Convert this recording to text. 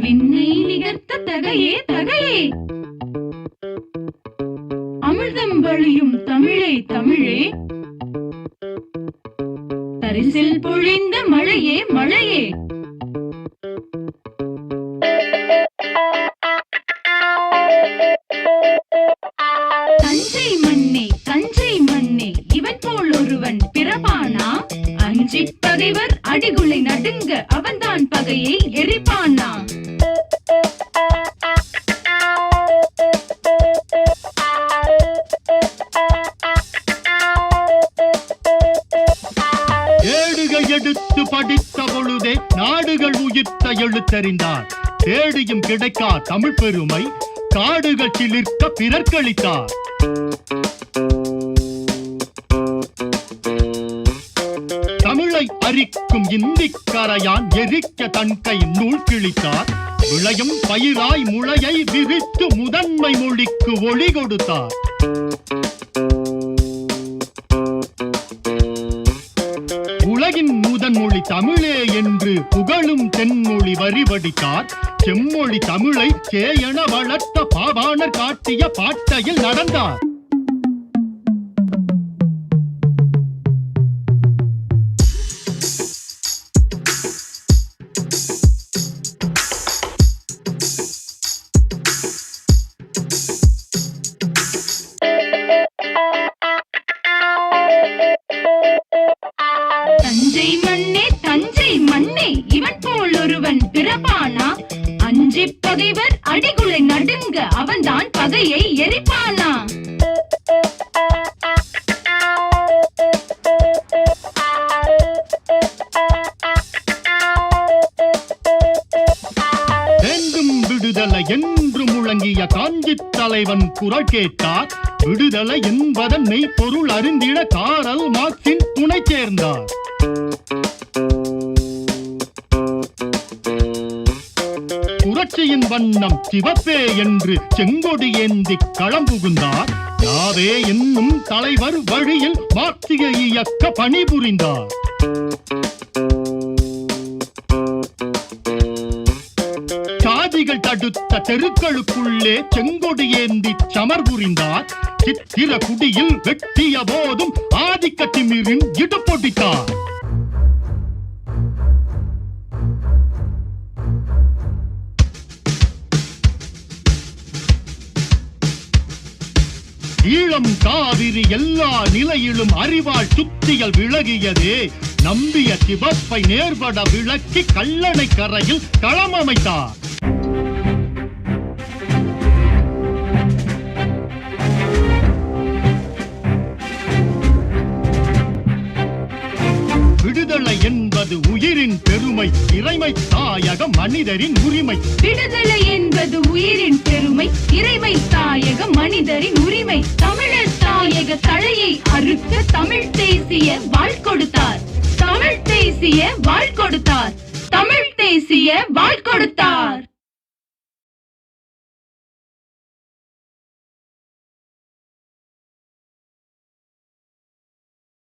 விண்ணை நிகர்த்த தகையே தகையே, அமிர்தம் வழியும் தமிழே தமிழே, தரிசில் பொழிந்த மழையே மழையே. தஞ்சை மண்ணே தஞ்சை மண்ணே, இவன் போல் ஒருவன் பிறப்பானா? அஞ்சி பகைவர் அடிகுலை நடுங்க, அவன்தான் பகையை எரிப்பானா? ஏடுகள் எடுத்து படித்த பொழுதே நாடுகள் உயிர்த்த எழுத்தறிந்தார். தேடியும் கிடைக்கா தமிழ் பெருமை காடுகள் சிலிர்க்க பிறர்க்களித்தார். தமிழை அரிக்கும் இந்திக்கரையான் எரிக்க தன் கை நூல் கிழித்தார். விளையும் பயிராய் முளையை விரித்து முதன்மை மொழிக்கு ஒளி கொடுத்தார். உலகின் முதன்மொழி தமிழே என்று புகழும் தென்மொழி வரிவடித்தார். செம்மொழி தமிழை கேயென வளர்த்த பாவாணர் காட்டிய பாட்டையில் நடந்தார். தஞ்சை மண்ணே தஞ்சை மண்ணே, இவன் போல் ஒருவன் பிறப்பானா? அஞ்சி பகைவர் அடிகுலை நடுங்க, அவன்தான் பகையை எரிப்பானா? வேண்டும் விடுதலை என்று முழங்கிய காஞ்சி தலைவன் குரல் கேட்டார். விடுதலை என்பதன் மெய்ப்பொருள் அறிந்திட காரல் மார்க்சின் துணை சேர்ந்தார். புரட்சியின் வண்ணம் சிவப்பே என்று செங்கொடி ஏந்தி களம் புகுந்தார். நாவே என்னும் தலைவர் வழியில் மார்க்சிய இயக்க பணிபுரிந்தார். சாதிகள் தடுத்த தெருக்களுக்குள்ளே செங்கொடி ஏந்தி சமர் புரிந்தார். சித்திர குடியில் வெட்டிய போதும் ஆதிக்க திமிரின் இடுபொடித்தார். ஈழம் காவிரி எல்லா நிலையிலும் அறிவால் சுத்தியல் விலகியதே. நம்பிய சிவப்பை நேர்பட விளக்கி கல்லணை கரையில் களம் அமைத்தார். விடுதலை என்பது உயிரின் பெருமை, இறைமை தாயக மனிதரின் உரிமை. விடுதலை என்பது உயிரின் பெருமை, இறைமை தாயக மனிதரின் உரிமை. தமிழர் தாயக தலையை அறுக்க தமிழ் தேசிய வாழ் கொடுத்தார். தமிழ் தேசிய வாழ் கொடுத்தார். தமிழ் தேசிய வாழ் கொடுத்தார்.